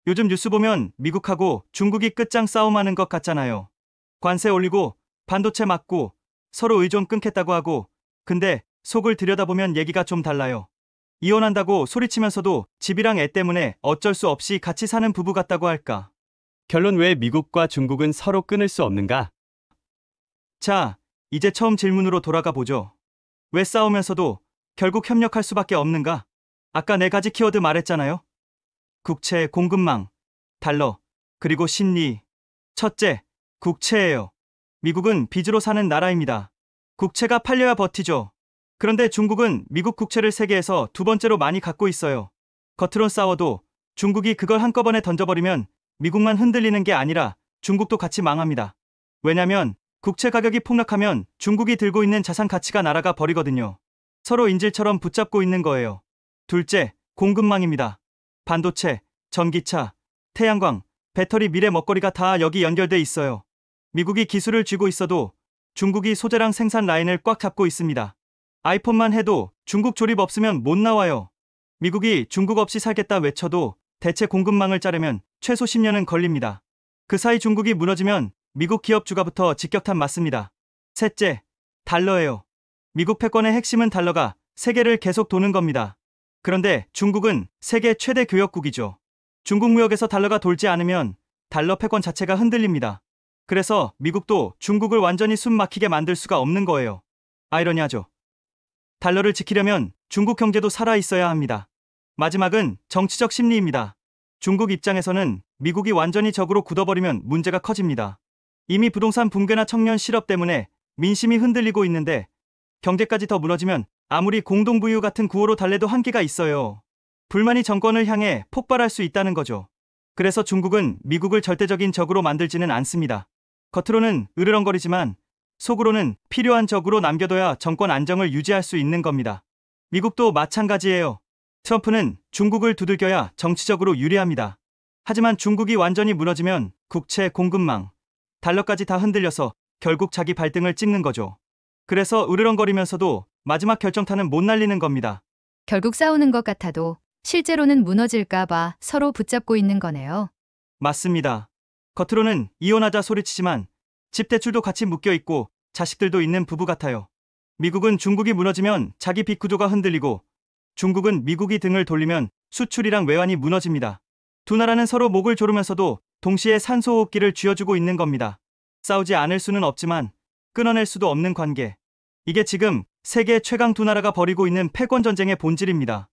요즘 뉴스 보면 미국하고 중국이 끝장 싸움하는 것 같잖아요. 관세 올리고 반도체 막고 서로 의존 끊겠다고 하고, 근데 속을 들여다보면 얘기가 좀 달라요. 이혼한다고 소리치면서도 집이랑 애 때문에 어쩔 수 없이 같이 사는 부부 같다고 할까. 결론 왜 미국과 중국은 서로 끊을 수 없는가? 자, 이제 처음 질문으로 돌아가 보죠. 왜 싸우면서도 결국 협력할 수밖에 없는가? 아까 네 가지 키워드 말했잖아요. 국채, 공급망, 달러, 그리고 심리. 첫째, 국채예요. 미국은 빚으로 사는 나라입니다. 국채가 팔려야 버티죠. 그런데 중국은 미국 국채를 세계에서 두 번째로 많이 갖고 있어요. 겉으론 싸워도 중국이 그걸 한꺼번에 던져버리면 미국만 흔들리는 게 아니라 중국도 같이 망합니다. 왜냐면 국채 가격이 폭락하면 중국이 들고 있는 자산 가치가 날아가 버리거든요. 서로 인질처럼 붙잡고 있는 거예요. 둘째, 공급망입니다. 반도체, 전기차, 태양광, 배터리 미래 먹거리가 다 여기 연결돼 있어요. 미국이 기술을 쥐고 있어도 중국이 소재랑 생산 라인을 꽉 잡고 있습니다. 아이폰만 해도 중국 조립 없으면 못 나와요. 미국이 중국 없이 살겠다 외쳐도 대체 공급망을 자르면 최소 10년은 걸립니다. 그 사이 중국이 무너지면 미국 기업 주가부터 직격탄 맞습니다. 셋째, 달러예요. 미국 패권의 핵심은 달러가 세계를 계속 도는 겁니다. 그런데 중국은 세계 최대 교역국이죠. 중국 무역에서 달러가 돌지 않으면 달러 패권 자체가 흔들립니다. 그래서 미국도 중국을 완전히 숨 막히게 만들 수가 없는 거예요. 아이러니하죠. 달러를 지키려면 중국 경제도 살아있어야 합니다. 마지막은 정치적 심리입니다. 중국 입장에서는 미국이 완전히 적으로 굳어버리면 문제가 커집니다. 이미 부동산 붕괴나 청년 실업 때문에 민심이 흔들리고 있는데 경제까지 더 무너지면 아무리 공동부유 같은 구호로 달래도 한계가 있어요. 불만이 정권을 향해 폭발할 수 있다는 거죠. 그래서 중국은 미국을 절대적인 적으로 만들지는 않습니다. 겉으로는 으르렁거리지만 속으로는 필요한 적으로 남겨둬야 정권 안정을 유지할 수 있는 겁니다. 미국도 마찬가지예요. 트럼프는 중국을 두들겨야 정치적으로 유리합니다. 하지만 중국이 완전히 무너지면 국채, 공급망, 달러까지 다 흔들려서 결국 자기 발등을 찍는 거죠. 그래서 으르렁거리면서도 마지막 결정타는 못 날리는 겁니다. 결국 싸우는 것 같아도 실제로는 무너질까봐 서로 붙잡고 있는 거네요. 맞습니다. 겉으로는 이혼하자 소리치지만 집 대출도 같이 묶여 있고 자식들도 있는 부부 같아요. 미국은 중국이 무너지면 자기 빚 구조가 흔들리고 중국은 미국이 등을 돌리면 수출이랑 외환이 무너집니다. 두 나라는 서로 목을 조르면서도 동시에 산소호흡기를 쥐어주고 있는 겁니다. 싸우지 않을 수는 없지만 끊어낼 수도 없는 관계. 이게 지금 세계 최강 두 나라가 벌이고 있는 패권 전쟁의 본질입니다.